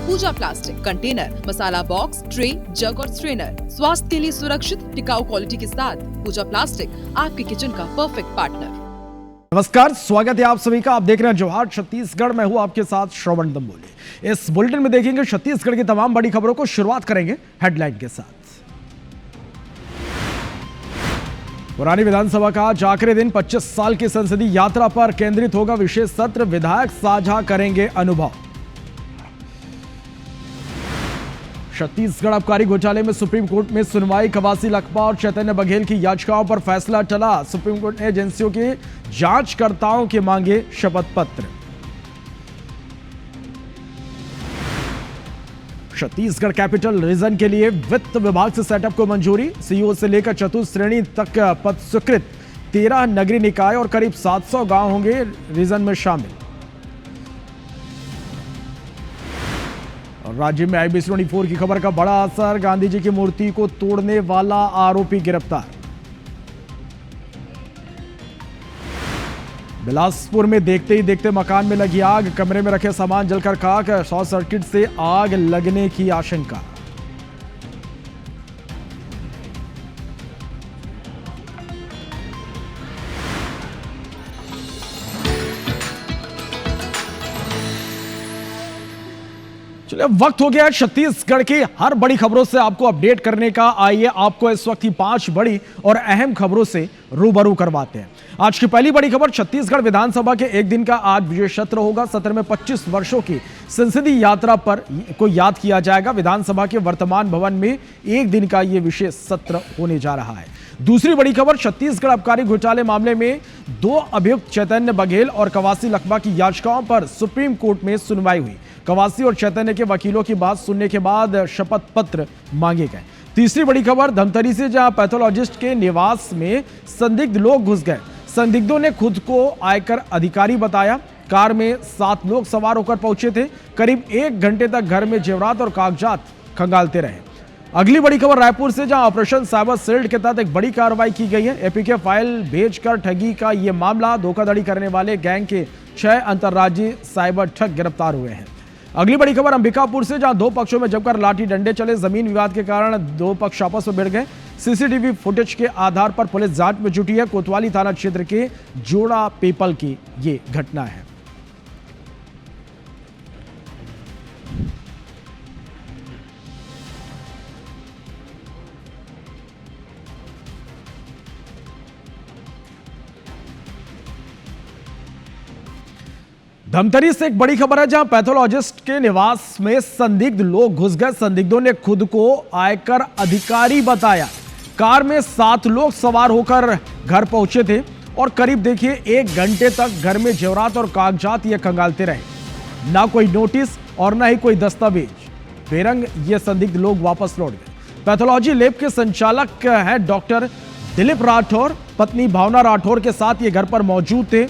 पूजा plastic container, मसाला box, tray, जग और strainer. स्वास्थ्य के लिए सुरक्षित टिकाऊ क्वालिटी के साथ पूजा प्लास्टिक आपके किचन का परफेक्ट पार्टनर। नमस्कार, स्वागत है आप सभी का। आप देख रहे हैं जवाहर छत्तीसगढ़। मैं हूं आपके साथ श्रवण दंबोले। इस बुलेटिन में देखेंगे छत्तीसगढ़ की तमाम बड़ी खबरों को। शुरुआत करेंगे हेडलाइन के साथ। पुरानी विधानसभा का आज आखिरी दिन 25 साल की संसदीय यात्रा पर केंद्रित होगा विशेष सत्र। विधायक साझा करेंगे अनुभव। छत्तीसगढ़ आबकारी घोटाले में सुप्रीम कोर्ट में सुनवाई। कवासी लखमा और चैतन्य बघेल की याचिकाओं पर फैसला टला। सुप्रीम कोर्ट ने एजेंसियों के जांचकर्ताओं के मांगे शपथ पत्र। छत्तीसगढ़ कैपिटल रीजन के लिए वित्त विभाग से सेटअप को मंजूरी। सीईओ से लेकर चतुर्थ श्रेणी तक पद स्वीकृत। 13 नगरीय निकाय और करीब 700 गांव होंगे रीजन में शामिल। राज्य में IBC 24 की खबर का बड़ा असर। गांधी जी की मूर्ति को तोड़ने वाला आरोपी गिरफ्तार। बिलासपुर में देखते ही देखते मकान में लगी आग। कमरे में रखे सामान जलकर खाक। शॉर्ट सर्किट से आग लगने की आशंका। चलिए, वक्त हो गया छत्तीसगढ़ की हर बड़ी खबरों से आपको अपडेट करने का। आइए आपको इस वक्त की 5 बड़ी और अहम खबरों से रूबरू करवाते हैं। आज की पहली बड़ी खबर, छत्तीसगढ़ विधानसभा के एक दिन का आज विशेष सत्र होगा। सत्र में 25 वर्षों की संसदीय यात्रा पर को याद किया जाएगा। विधानसभा के वर्तमान भवन में एक दिन का यह विशेष सत्र होने जा रहा है। दूसरी बड़ी खबर, छत्तीसगढ़ आबकारी घोटाले मामले में 2 अभियुक्त चैतन्य बघेल और कवासी लखमा की याचिकाओं पर सुप्रीम कोर्ट में सुनवाई हुई। कवासी और चैतन्य के वकीलों की बात सुनने के बाद शपथ पत्र मांगे गए। तीसरी बड़ी खबर, धमतरी से जहां पैथोलॉजिस्ट के निवास में संदिग्ध लोग घुस गए। संदिग्धों ने खुद को आयकर अधिकारी बताया। कार में 7 लोग सवार होकर पहुंचे थे। करीब 1 घंटे तक घर में जेवरात और कागजात खंगालते रहे। अगली बड़ी खबर, रायपुर से जहां ऑपरेशन साइबर शील्ड के तहत एक बड़ी कार्रवाई की गई है। एपीके फाइल भेजकर ठगी का यह मामला। धोखाधड़ी करने वाले गैंग के 6 अंतर्राज्यीय साइबर ठग गिरफ्तार हुए हैं। अगली बड़ी खबर, अंबिकापुर से जहां 2 पक्षों में जमकर लाठी डंडे चले। जमीन विवाद के कारण 2 पक्ष आपस में भिड़ गए। सीसीटीवी फुटेज के आधार पर पुलिस जांच में जुटी है। कोतवाली थाना क्षेत्र के जोड़ा पीपल की ये घटना है। धमतरी से एक बड़ी खबर है, जहां पैथोलॉजिस्ट के निवास में संदिग्ध लोग घुस गए। संदिग्धों ने खुद को आयकर अधिकारी बताया। कार में 7 लोग सवार होकर घर पहुंचे थे और करीब देखिए 1 घंटे तक घर में जेवरात और कागजात ये खंगालते रहे। ना कोई नोटिस और ना ही कोई दस्तावेज। बेरंग ये संदिग्ध लोग वापस लौट गए। पैथोलॉजी लैब के संचालक है डॉक्टर दिलीप राठौर, पत्नी भावना राठौर के साथ ये घर पर मौजूद थे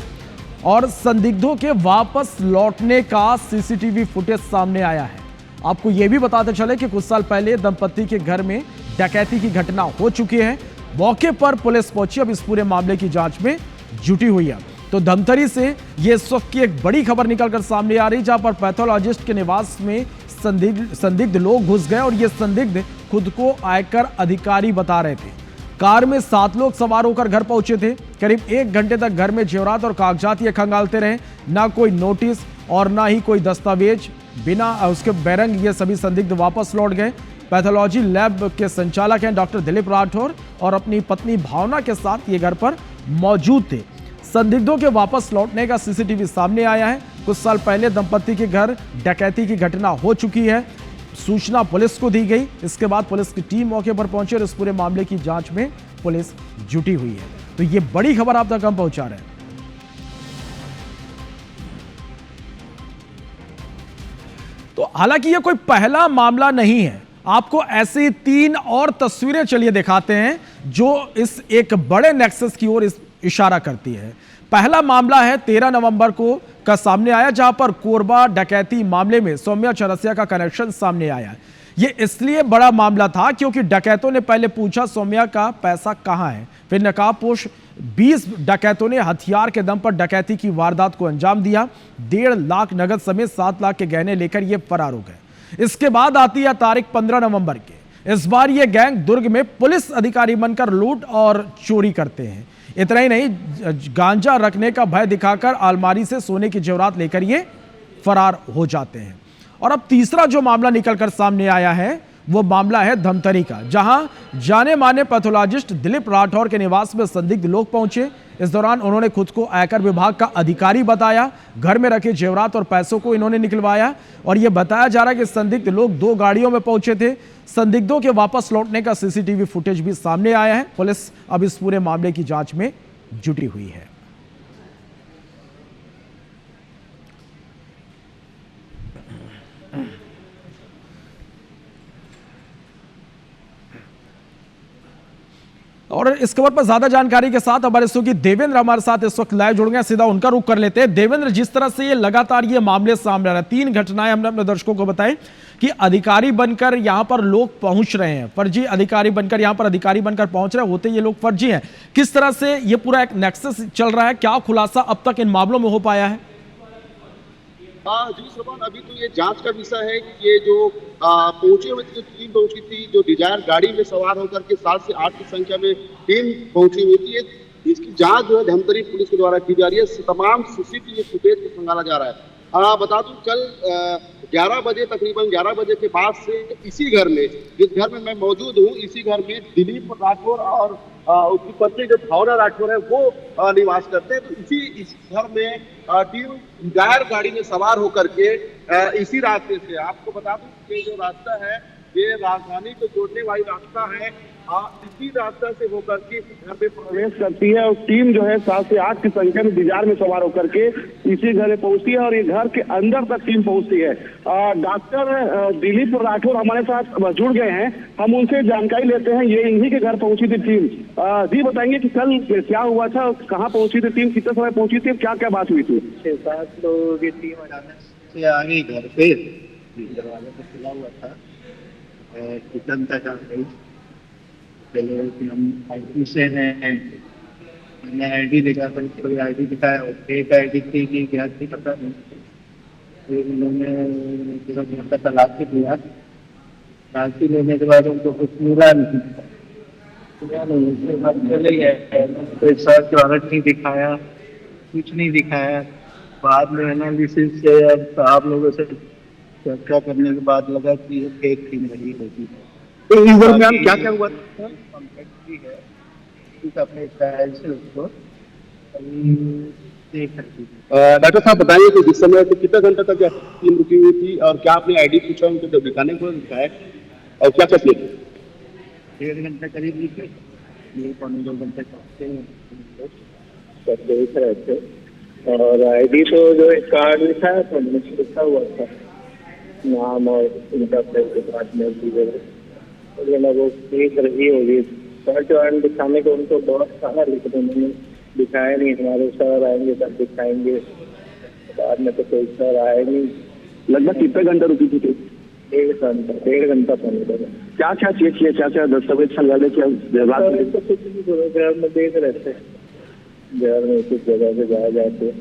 और संदिग्धों के वापस लौटने का सीसीटीवी फुटेज सामने आया है। आपको यह भी बताते चले कि कुछ साल पहले दंपति के घर में डकैती की घटना हो चुकी है। मौके पर पुलिस पहुंची, अब इस पूरे मामले की जांच में जुटी हुई है। तो धमतरी से ये इस वक्त की एक बड़ी खबर निकलकर सामने आ रही, जहां पर पैथोलॉजिस्ट के निवास में संदिग्ध लोग घुस गए और ये संदिग्ध खुद को आयकर अधिकारी बता रहे थे। कार में 7 लोग सवार होकर घर पहुंचे थे। करीब 1 घंटे तक घर में जेवरात और कागजात ये खंगालते रहे। ना कोई नोटिस और ना ही कोई दस्तावेज। बिना उसके बेरंग ये सभी संदिग्ध वापस लौट गए। पैथोलॉजी लैब के संचालक हैं डॉक्टर दिलीप राठौर और अपनी पत्नी भावना के साथ ये घर पर मौजूद थे। संदिग्धों के वापस लौटने का सीसीटीवी सामने आया है। कुछ साल पहले दंपति के घर डकैती की घटना हो चुकी है। सूचना पुलिस को दी गई। इसके बाद पुलिस की टीम मौके पर पहुंची और इस पूरे मामले की जांच में पुलिस जुटी हुई है। तो ये बड़ी खबर आप तक हम पहुंचा रहे हैं। तो हालांकि ये कोई पहला मामला नहीं है। आपको ऐसी 3 और तस्वीरें चलिए दिखाते हैं जो इस एक बड़े नेक्सस की ओर इशारा करती है। पहला मामला है 13 नवंबर को का सामने आया, जहां पर कोरबा डकैती मामले में सौम्या चौरसिया का कनेक्शन सामने आया। यह इसलिए बड़ा मामला था क्योंकि डकैतों ने पहले पूछा सौम्या का पैसा कहां है। फिर नकाबपोश 20 डकैतों ने हथियार के दम पर डकैती की वारदात को अंजाम दिया। 1.5 लाख नगद समेत 7 लाख के गहने लेकर ये फरार हो गए। इसके बाद आती है तारीख 15 नवंबर की। इस बार ये गैंग दुर्ग में पुलिस अधिकारी बनकर लूट और चोरी करते हैं। इतना ही नहीं, गांजा रखने का भय दिखाकर अलमारी से सोने की जेवरात लेकर ये फरार हो जाते हैं। और अब तीसरा जो मामला निकलकर सामने आया है वो मामला है धमतरी का, जहां जाने माने पैथोलॉजिस्ट दिलीप राठौर के निवास में संदिग्ध लोग पहुंचे। इस दौरान उन्होंने खुद को आयकर विभाग का अधिकारी बताया। घर में रखे जेवरात और पैसों को इन्होंने निकलवाया और यह बताया जा रहा है कि संदिग्ध लोग 2 गाड़ियों में पहुंचे थे। संदिग्धों के वापस लौटने का सीसीटीवी फुटेज भी सामने आया है। पुलिस अब इस पूरे मामले की जांच में जुटी हुई है। और इस खबर पर ज्यादा जानकारी के साथ हमारे सहयोगी देवेंद्र हमारे साथ इस वक्त लाइव जुड़ गए हैं। सीधा उनका रुख कर लेते हैं। देवेंद्र, जिस तरह से ये लगातार ये मामले सामने आ रहे हैं, 3 घटनाएं हमने अपने दर्शकों को बताई कि अधिकारी बनकर यहां पर लोग पहुंच रहे हैं, फर्जी अधिकारी बनकर यहां पर अधिकारी बनकर पहुंच रहे होते ये लोग फर्जी हैं। किस तरह से ये पूरा एक नेक्सस चल रहा है, क्या खुलासा अब तक इन मामलों में हो पाया है? जी श्रवण, अभी तो ये जांच का विषय है कि ये जो पहुंचे हुए जो टीम पहुंची थी, जो डिजायर गाड़ी में सवार होकर के 7 से 8 की संख्या में टीम पहुंची हुई थी, इसकी जांच जो है धमतरी पुलिस के द्वारा की जा रही है। तमाम सीसीटीवी फुटेज को खंगाला जा रहा है। बता दूं, कल 11 बजे, तकरीबन 11 बजे के बाद से इसी घर में, जिस घर में मैं मौजूद हूँ, इसी घर में दिलीप राठौर और उसकी पत्नी जो भावना राठौर है वो निवास करते हैं। तो इस घर में टीम डिजायर गाड़ी में सवार होकर के इसी रास्ते से, आपको बता दूं, ये जो रास्ता है ये राजधानी को जोड़ने वाली रास्ता है, इसी रास्ता से होकर के घर में प्रवेश करती है और टीम जो है 7 से 8 की संख्या में डिजायर में सवार होकर के इसी घर में पहुंचती है और ये घर के अंदर तक टीम पहुंचती है। डॉक्टर दिलीप राठौर हमारे साथ जुड़ गए हैं, हम उनसे जानकारी लेते हैं। ये इन्हीं के घर पहुंची थी टीम। जी बताएंगे कि कल क्या हुआ था, कहाँ पहुंची थी टीम, कितने समय पहुंची थी, क्या क्या बात हुई थी? 6-7 लोगों की टीम अचानक से आ गई घर पे, दरवाजा तो खुला हुआ था, किचन तक आ गई। पहले कि हम आईटी से हैं, मैंने आईडी दिखा, कोई आईडी दिखाया, एक आईडी थी कि क्या थी पता नहीं। फिर उन्होंने पूरा घर का तलाशी लिया, तलाशी लेने के बाद उनको कुछ मिला नहीं, उसके बाद चले गए। कोई सर्च वारंट नहीं दिखाया, कुछ नहीं दिखाया। बाद में एनालिसिस से अब आप लोगों से चर्चा करने के बाद लगा कि ये फेक थी नहीं होगी। तो इस दरमियान क्या क्या हुआ था? अपने स्टाइल से उसको देख सकती डॉक्टर साहब बताइए कि जिस समय तो कितना घंटा तक टीम रुकी हुई थी और क्या आपने आईडी पूछा उनको, जब दिखाने को दिखाया और क्या क्या किया? 1.5 घंटा करीब निकले, ये 1.5-2 घंटे सब देख रहे थे। और आईडी तो जो एक कार्ड लिखा है तो लिखा हुआ था नाम और उनका वो देख रही होगी। सर्च वारंट दिखाने को उनको बहुत सारा लिखने उन्होंने दिखाया नहीं, हमारे सर आएंगे तब दिखाएंगे, बाद में तो कोई सर आए नहीं। लगभग कितने घंटा रुकी थी? 1.5 घंटा पहले। क्या क्या चेक किया, क्या क्या दस्तावेज संगाले, क्या तो कुछ भी प्रोग्राम में देख रहे थे, घर में कुछ जगह से जाए जाते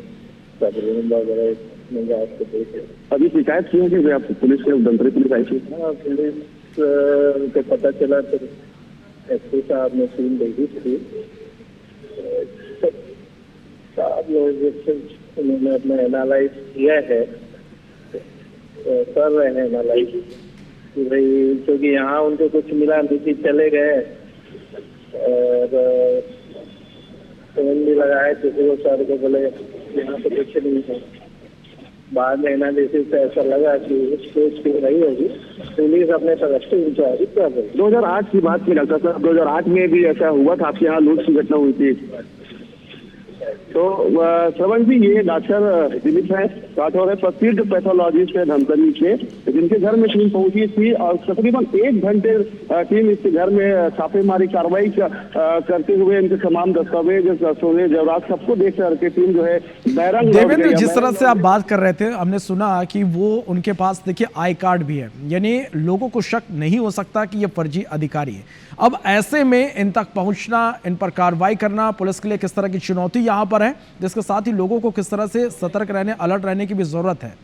सब रूम वगैरह में जाके देखे। अभी शिकायत की है कि आप पुलिस के धमतरी पुलिस आई थी? हाँ, पुलिस को पता चला तो एसपी साहब ने सीन देखी थी, साहब लोग उन्होंने अपना एनालाइज किया है, कर रहे हैं एनालाइज कि भाई, क्योंकि यहाँ उनको कुछ मिला नहीं, चले गए और फोन भी लगाए किसी को, सर को बोले यहाँ तो कुछ नहीं है। बाद में एनालिसिस से ऐसा लगा कि सोच की रही होगी, पुलिस अपने तरफ से इंक्वायरी कर रही है। 2008 की बात की डॉक्टर साहब, 2008 में भी ऐसा हुआ था, आपके यहाँ लूट की घटना हुई थी। तो श्रवण जी, ये डॉक्टर दिलीप है राठौर है, प्रसिद्ध पैथोलॉजिस्ट है धमतरी के, जिनके घर में टीम पहुंची थी और तकरीबन 1 घंटे टीम इसके घर में छापेमारी कार्रवाई करते हुए इनके तमाम दस्तावेज, सोने जेवरात सबको देख करके टीम जो है बैरंग। देवेंद्र, जिस तरह से आप बात कर रहे थे, हमने सुना कि वो उनके पास देखिए आई कार्ड भी है, यानी लोगों को शक नहीं हो सकता कि ये फर्जी अधिकारी है। अब ऐसे में इन तक पहुंचना, इन पर कार्रवाई करना पुलिस के लिए किस तरह की चुनौती यहाँ पर है, जिसके साथ ही लोगों को किस तरह से सतर्क रहने, अलर्ट रहने की भी जरूरत है?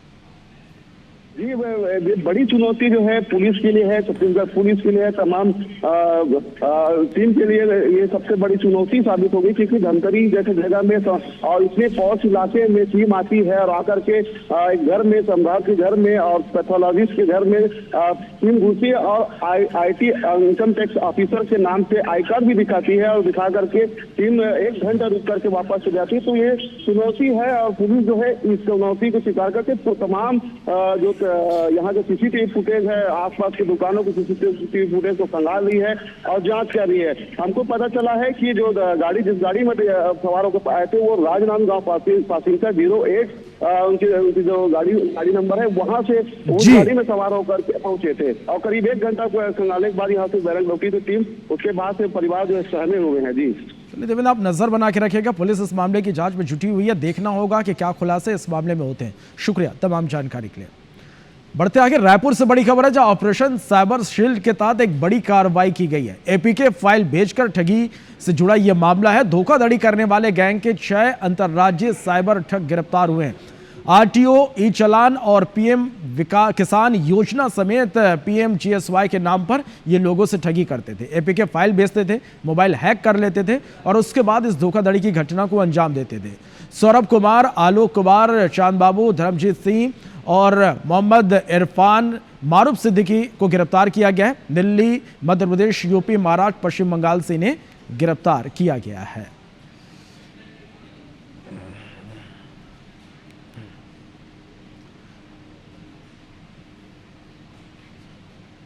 जी ये बड़ी चुनौती जो है पुलिस के लिए है, छत्तीसगढ़ पुलिस के लिए है, तमाम टीम के लिए ये सबसे बड़ी चुनौती साबित होगी, क्योंकि धमतरी जैसे जगह में और इतने पॉश इलाके में टीम आती है और आकर के एक घर में, सम्राट के घर में और पैथोलॉजिस्ट के घर में टीम घुसी और IT इनकम टैक्स ऑफिसर के नाम से आई कार्ड भी दिखाती है और दिखा करके टीम 1 घंटा रुक करके वापस चली जाती है। तो ये चुनौती है और पुलिस जो है इस चुनौती को स्वीकार करके तो तमाम जो यहाँ जो CCTV फुटेज है, आसपास की दुकानों की CCTV फुटेज को खंगाल रही है और जांच कर रही है। हमको पता चला है कि जो गाड़ी जिस गाड़ी में सवार होकर आए थे वो राजनांदगांव पासिंगचा 08 उनकी जो गाड़ी नंबर है वहां से उस गाड़ी में सवार होकर पहुंचे थे और करीब 1 घंटा खंगालने के बाद यहाँ से बैरक लौटी थी टीम। उसके बाद से परिवार जो है सहमे हुए हैं। जी चलिए देवेंद्र, आप नजर बना के रखिएगा, पुलिस इस मामले की जांच में जुटी हुई है, देखना होगा कि क्या खुलासे इस मामले में होते हैं। शुक्रिया तमाम जानकारी के लिए। बढ़ते आगे, रायपुर से बड़ी खबर है जहां ऑपरेशन साइबर शील्ड के तहत एक बड़ी कार्रवाई की गई है। APK फाइल भेजकर ठगी से जुड़ा यह मामला है। धोखाधड़ी करने वाले गैंग के 6 अंतर्राज्यीय साइबर ठग गिरफ्तार हुए हैं। RTO, ई-चलान और PM किसान योजना समेत PMGSY के नाम पर ये लोगों से ठगी करते थे। APK फाइल भेजते थे, मोबाइल हैक कर लेते थे और उसके बाद इस धोखाधड़ी की घटना को अंजाम देते थे। सौरभ कुमार, आलोक कुमार, चांद बाबू, धर्मजीत सिंह और मोहम्मद इरफान मारूफ सिद्दीकी को गिरफ्तार किया गया है। दिल्ली, मध्य प्रदेश, UP, महाराष्ट्र, पश्चिम बंगाल से इन्हें गिरफ्तार किया गया है।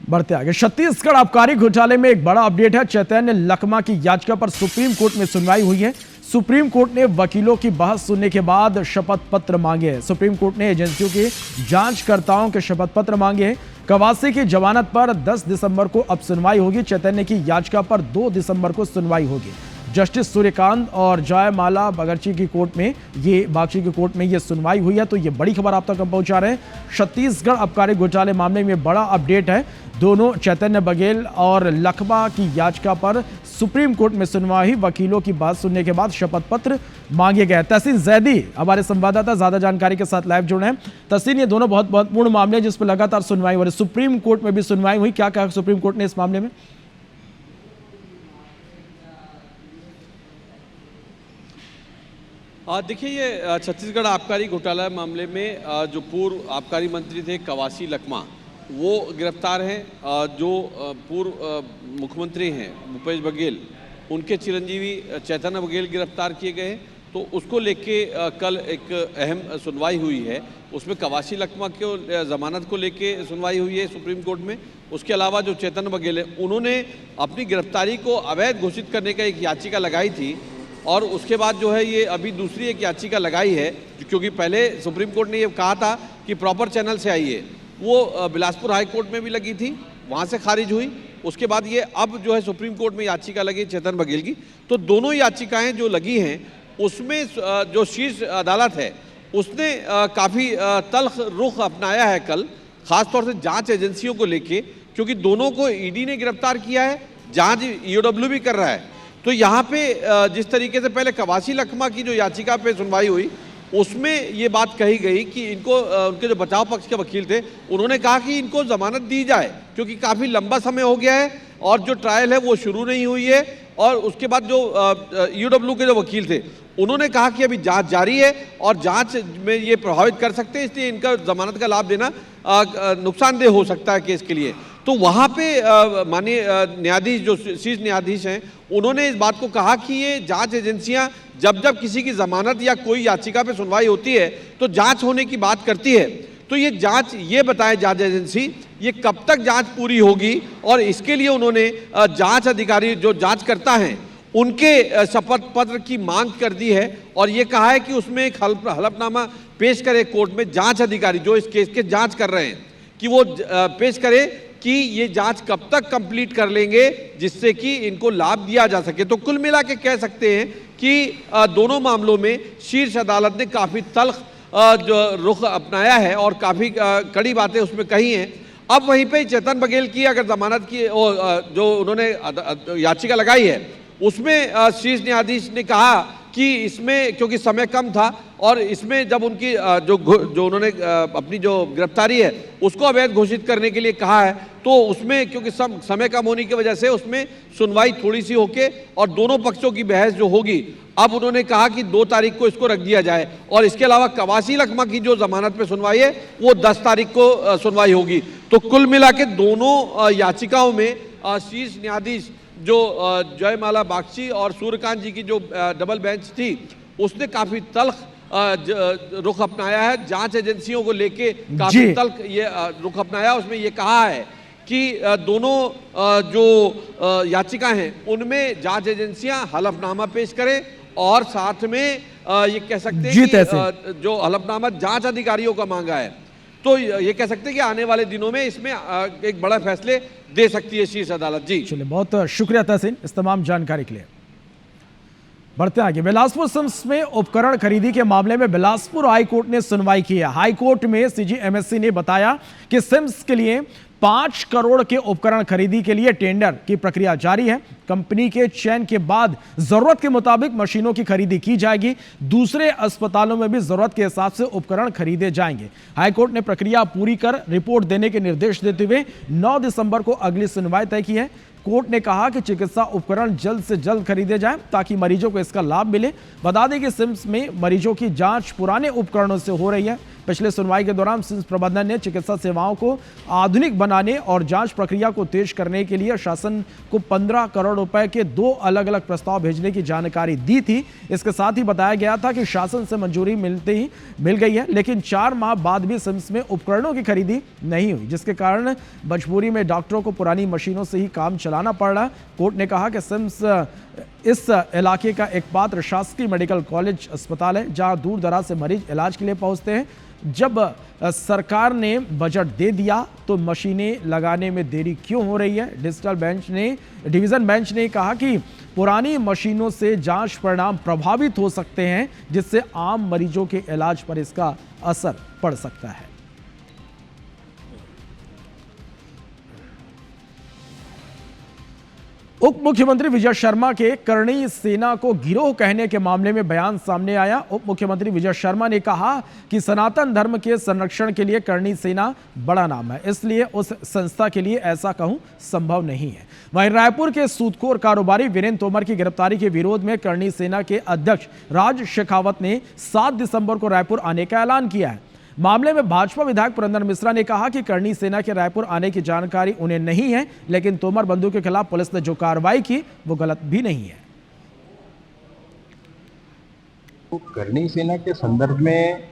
बढ़ते आगे, छत्तीसगढ़ आबकारी घोटाले में एक बड़ा अपडेट है। चैतन्य लखमा की याचिका पर सुप्रीम कोर्ट में सुनवाई हुई है। सुप्रीम कोर्ट ने वकीलों की बहस सुनने के बाद शपथ पत्र मांगे हैं। सुप्रीम कोर्ट ने एजेंसियों के जांचकर्ताओं के शपथ पत्र मांगे हैं। कवासी की जमानत पर 10 दिसंबर को अब सुनवाई होगी। चैतन्य की याचिका पर 2 दिसंबर को सुनवाई होगी। जस्टिस सूर्यकांत और जयमाला बागची की कोर्ट में ये सुनवाई हुई है। तो ये बड़ी खबर आप तक हम पहुंचा रहे हैं। छत्तीसगढ़ आबकारी घोटाले मामले में बड़ा अपडेट है। दोनों चैतन्य बघेल और लखमा की याचिका पर सुप्रीम कोर्ट में सुनवाई, वकीलों की बात सुनने के बाद शपथ पत्र मांगे गए। तहसीन जैदी हमारे संवाददाता ज्यादा जानकारी के साथ लाइव जुड़े हैं। तहसीन, ये दोनों बहुत महत्वपूर्ण मामले हैं जिस पर लगातार सुनवाई हो रही है। सुप्रीम कोर्ट में भी सुनवाई हुई, क्या कहा सुप्रीम कोर्ट ने इस मामले में? देखिए, ये छत्तीसगढ़ आबकारी घोटाला मामले में जो पूर्व आबकारी मंत्री थे कवासी लखमा, वो गिरफ्तार हैं। जो पूर्व मुख्यमंत्री हैं भूपेश बघेल, उनके चिरंजीवी चैतन्य बघेल गिरफ्तार किए गए हैं। तो उसको लेके कल एक अहम सुनवाई हुई है। उसमें कवासी लखमा को जमानत को लेके सुनवाई हुई है सुप्रीम कोर्ट में। उसके अलावा जो चैतन्य बघेल है, उन्होंने अपनी गिरफ्तारी को अवैध घोषित करने का एक याचिका लगाई थी और उसके बाद जो है ये अभी दूसरी एक याचिका लगाई है, क्योंकि पहले सुप्रीम कोर्ट ने ये कहा था कि प्रॉपर चैनल से आई है। वो बिलासपुर हाई कोर्ट में भी लगी थी, वहाँ से खारिज हुई। उसके बाद ये अब जो है सुप्रीम कोर्ट में याचिका लगी चैतन्य बघेल की। तो दोनों याचिकाएं जो लगी हैं उसमें जो शीर्ष अदालत है उसने काफ़ी तल्ख रुख अपनाया है कल, ख़ासतौर से जांच एजेंसियों को लेके, क्योंकि दोनों को ईडी ने गिरफ्तार किया है, जांच ईओडब्ल्यू भी कर रहा है। तो यहाँ पे जिस तरीके से पहले कवासी लखमा की जो याचिका पे सुनवाई हुई उसमें ये बात कही गई कि इनको उनके जो बचाव पक्ष के वकील थे उन्होंने कहा कि इनको जमानत दी जाए, क्योंकि काफ़ी लंबा समय हो गया है और जो ट्रायल है वो शुरू नहीं हुई है। और उसके बाद जो ईओडब्ल्यू के जो वकील थे उन्होंने कहा कि अभी जांच जारी है और जांच में ये प्रभावित कर सकते हैं, इसलिए इनका जमानत का लाभ देना नुकसानदेह हो सकता है केस के लिए। तो वहाँ पे माननीय न्यायाधीश जो शीर्ष न्यायाधीश हैं उन्होंने इस बात को कहा कि ये जांच एजेंसियां जब जब किसी की जमानत या कोई याचिका पे सुनवाई होती है तो जांच होने की बात करती है। तो ये जांच, ये बताए जांच एजेंसी ये कब तक जांच पूरी होगी, और इसके लिए उन्होंने जांच अधिकारी जो जांच करता है उनके शपथ पत्र की मांग कर दी है और ये कहा है कि उसमें एक हलफनामा पेश करे कोर्ट में जांच अधिकारी जो इस केस के जांच कर रहे हैं, कि वो पेश करे कि ये जांच कब तक कंप्लीट कर लेंगे जिससे कि इनको लाभ दिया जा सके। तो कुल मिला के कह सकते हैं कि दोनों मामलों में शीर्ष अदालत ने काफ़ी तल्ख जो रुख अपनाया है और काफ़ी कड़ी बातें उसमें कही हैं। अब वहीं पे चेतन बघेल की अगर जमानत की जो उन्होंने याचिका लगाई है उसमें शीर्ष न्यायाधीश ने कहा कि इसमें क्योंकि समय कम था और इसमें जब उनकी जो उन्होंने अपनी जो गिरफ्तारी है उसको अवैध घोषित करने के लिए कहा है, तो उसमें क्योंकि समय कम होने की वजह से उसमें सुनवाई थोड़ी सी होके और दोनों पक्षों की बहस जो होगी, अब उन्होंने कहा कि 2 तारीख को इसको रख दिया जाए और इसके अलावा कवासी लखमा की जो जमानत पे सुनवाई है वो 10 तारीख को सुनवाई होगी। तो कुल मिला के दोनों याचिकाओं में शीर्ष न्यायाधीश जो जयमाला बागची और सूर्यकांत जी की जो डबल बेंच थी उसने काफी तल्ख रुख अपनाया है। जांच एजेंसियों को लेके काफी तल्ख ये रुख अपनाया। उसमें ये कहा है कि दोनों जो याचिका हैं उनमें जांच एजेंसियां हलफनामा पेश करें और साथ में ये कह सकते हैं कि जो हलफनामा जांच अधिकारियों का मांगा है, तो ये कह सकते हैं कि आने वाले दिनों में इसमें एक बड़ा फैसले दे सकती है शीर्ष अदालत। जी चलिए, बहुत शुक्रिया तहसीन इस तमाम जानकारी के लिए। बढ़ते आगे, बिलासपुर सिम्स में उपकरण खरीदी के मामले में बिलासपुर हाईकोर्ट ने सुनवाई की है। हाईकोर्ट में सीजीएमएससी ने बताया कि सिम्स के लिए 5 करोड़ के उपकरण खरीदी के लिए टेंडर की प्रक्रिया जारी है। कंपनी के चयन के बाद जरूरत के मुताबिक मशीनों की खरीदी की जाएगी। दूसरे अस्पतालों में भी जरूरत के हिसाब से उपकरण खरीदे जाएंगे। हाईकोर्ट ने प्रक्रिया पूरी कर रिपोर्ट देने के निर्देश देते हुए 9 दिसंबर को अगली सुनवाई तय की है। कोर्ट ने कहा कि चिकित्सा उपकरण जल्द से जल्द खरीदे जाएं ताकि मरीजों को इसका लाभ मिले। बता दें कि सिम्स में मरीजों की जांच पुराने उपकरणों से हो रही है। पिछले सुनवाई के दौरान सिम्स प्रबंधन ने चिकित्सा सेवाओं को आधुनिक बनाने और जांच प्रक्रिया को तेज करने के लिए शासन को 15 करोड़ रुपए के 2 अलग अलग प्रस्ताव भेजने की जानकारी दी थी। इसके साथ ही बताया गया था कि शासन से मंजूरी मिलते ही मिल गई है, लेकिन 4 माह बाद भी सिम्स में उपकरणों की खरीदी नहीं हुई, जिसके कारण मजबूरी में डॉक्टरों को पुरानी मशीनों से ही काम चलाना पड़ रहा। कोर्ट ने कहा कि सिम्स इस इलाके का एकमात्र शासकीय मेडिकल कॉलेज अस्पताल है जहां दूर दराज से मरीज इलाज के लिए पहुंचते हैं। जब सरकार ने बजट दे दिया तो मशीनें लगाने में देरी क्यों हो रही है? डिवीजन बेंच ने कहा कि पुरानी मशीनों से जांच परिणाम प्रभावित हो सकते हैं, जिससे आम मरीजों के इलाज पर इसका असर पड़ सकता है। उप मुख्यमंत्री विजय शर्मा के करणी सेना को गिरोह कहने के मामले में बयान सामने आया। उप मुख्यमंत्री विजय शर्मा ने कहा कि सनातन धर्म के संरक्षण के लिए करणी सेना बड़ा नाम है, इसलिए उस संस्था के लिए ऐसा कहूं संभव नहीं है। वहीं रायपुर के सूदखोर कारोबारी वीरेंद्र तोमर की गिरफ्तारी के विरोध में करणी सेना के अध्यक्ष राज शेखावत ने 7 दिसंबर को रायपुर आने का ऐलान किया है। मामले में भाजपा विधायक पुरंदर मिश्रा ने कहा कि करणी सेना के रायपुर आने की जानकारी उन्हें नहीं है, लेकिन तोमर बंधु के खिलाफ पुलिस ने जो कार्रवाई की वो गलत भी नहीं है। तो करणी सेना के संदर्भ में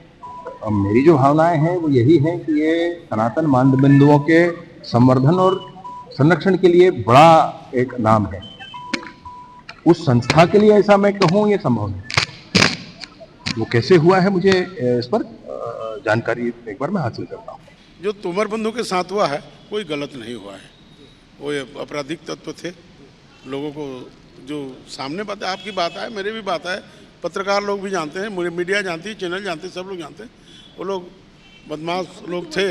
मेरी जो भावनाएं हैं वो यही है कि ये सनातन मानदंडों के संवर्धन और संरक्षण के लिए बड़ा एक नाम है। उस संस्था के लिए ऐसा मैं कहूँ ये संभव नहीं। वो कैसे हुआ है मुझे इस पर जानकारी एक बार मैं हासिल करता हूँ। जो तोमर बंधु के साथ हुआ है कोई गलत नहीं हुआ है। वो आपराधिक तत्व थे, लोगों को जो सामने बात है, आपकी बात है, मेरी भी बात है, पत्रकार लोग भी जानते हैं, मीडिया जानती है, चैनल जानते हैं, सब लोग जानते हैं, वो लोग बदमाश लोग थे।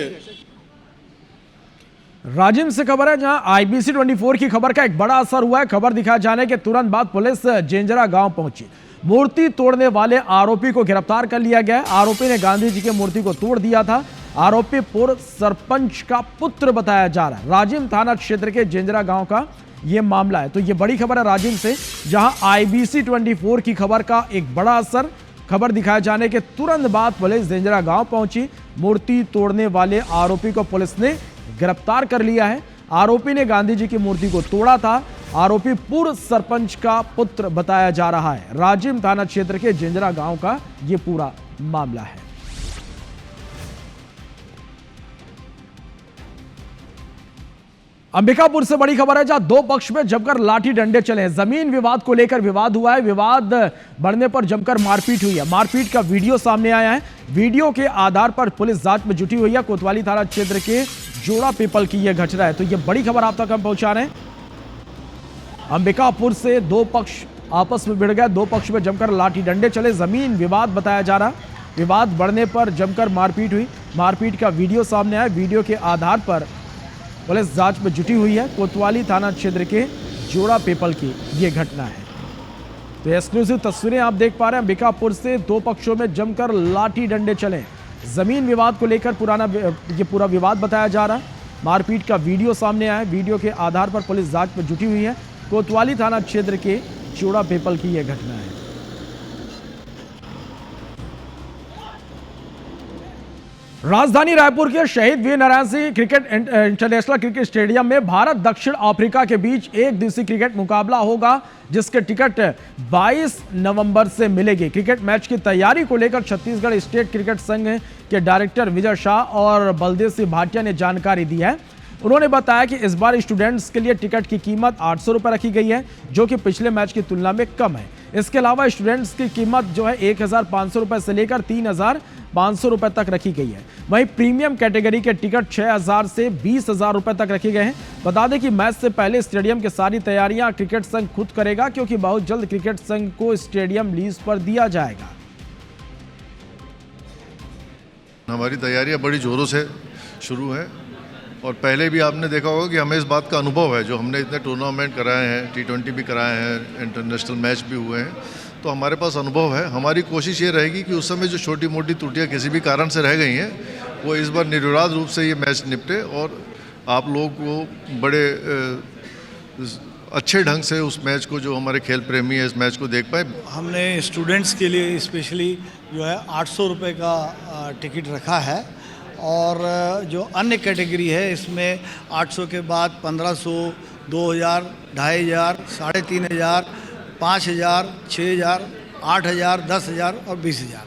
राजिम से खबर है जहां IBC 24 की खबर का एक बड़ा असर हुआ है। खबर दिखाए जाने के तुरंत बाद पुलिस जेंजरा गांव पहुंची। मूर्ति तोड़ने वाले आरोपी को गिरफ्तार कर लिया गया। आरोपी ने गांधी जी की मूर्ति को तोड़ दिया था। आरोपी पूर्व सरपंच का पुत्र बताया जा रहा है। राजिम थाना क्षेत्र के जेंजरा गांव का यह मामला है। तो यह बड़ी खबर है राजिम से, जहां IBC 24 की खबर का एक बड़ा असर। खबर दिखाए जाने के तुरंत बाद पुलिस जेंजरा गांव पहुंची। मूर्ति तोड़ने वाले आरोपी को पुलिस ने गिरफ्तार कर लिया है। आरोपी ने गांधी जी की मूर्ति को तोड़ा था। आरोपी पूर्व सरपंच का पुत्र बताया जा रहा है। राजिम थाना क्षेत्र के जेंजरा गांव का यह पूरा मामला है। अंबिकापुर से बड़ी खबर है जहां 2 पक्ष में जमकर लाठी डंडे चले हैं। जमीन विवाद को लेकर विवाद हुआ है। विवाद बढ़ने पर जमकर मारपीट हुई है। मारपीट का वीडियो सामने आया है। वीडियो के आधार पर पुलिस जांच में जुटी हुई है। कोतवाली थाना क्षेत्र के जोड़ा पीपल की यह घटना है। तो यह बड़ी खबर आप तक हम पहुंचा रहे हैं। अंबिकापुर से 2 पक्ष आपस में भिड़ गए। 2 पक्ष में जमकर लाठी डंडे चले। जमीन विवाद बताया जा रहा। विवाद बढ़ने पर जमकर मारपीट हुई। मारपीट का वीडियो सामने आया। वीडियो के आधार पर पुलिस जांच में जुटी हुई है। कोतवाली थाना क्षेत्र के जोड़ा पीपल की यह घटना है। तो ये एक्सक्लूसिव तस्वीरें आप देख पा रहे हैं। अंबिकापुर से दो पक्षों में जमकर लाठी डंडे चले। जमीन विवाद को लेकर ये पूरा विवाद बताया जा रहा है। मारपीट का वीडियो सामने आया। वीडियो के आधार पर पुलिस जांच में जुटी हुई है। कोतवाली थाना क्षेत्र के चोड़ा पीपल की यह घटना है। राजधानी रायपुर के Shaheed Veer Narayan Singh cricket international cricket stadium में भारत दक्षिण अफ्रीका के बीच एक दिवसीय क्रिकेट मुकाबला होगा, जिसके टिकट 22 नवंबर से मिलेगी। क्रिकेट मैच की तैयारी को लेकर छत्तीसगढ़ स्टेट क्रिकेट संघ के डायरेक्टर विजय शाह और बलदेव सिंह भाटिया ने जानकारी दी है। उन्होंने बताया कि इस बार स्टूडेंट्स के लिए टिकट की कीमत 800 रुपये रखी गई है, जो कि पिछले मैच की तुलना में कम है। इसके अलावा स्टूडेंट्स की कीमत जो है 1500 रुपये से लेकर 3500 रुपये तक रखी गई है। वहीं प्रीमियम कैटेगरी के टिकट 6000 से 20000 रुपये तक रखे गए हैं। बता दें कि मैच से पहले स्टेडियम की सारी तैयारियां क्रिकेट संघ खुद करेगा, क्योंकि बहुत जल्द क्रिकेट संघ को स्टेडियम लीज पर दिया जाएगा। हमारी तैयारियां बड़ी जोरों से शुरू है और पहले भी आपने देखा होगा कि हमें इस बात का अनुभव है। जो हमने इतने टूर्नामेंट कराए हैं, T20 भी कराए हैं, इंटरनेशनल मैच भी हुए हैं, तो हमारे पास अनुभव है। हमारी कोशिश ये रहेगी कि उस समय जो छोटी मोटी त्रुटियां किसी भी कारण से रह गई हैं, वो इस बार निर्विवाद रूप से ये मैच निपटे और आप लोग को बड़े अच्छे ढंग से उस मैच को, जो हमारे खेल प्रेमी है, इस मैच को देख पाए। हमने स्टूडेंट्स के लिए स्पेशली जो है 800 रुपये का टिकट रखा है और जो अन्य कैटेगरी है इसमें 800 के बाद 1500, 2000, 2500, 3500, 5000, 6000, 8000, 10,000 और 20,000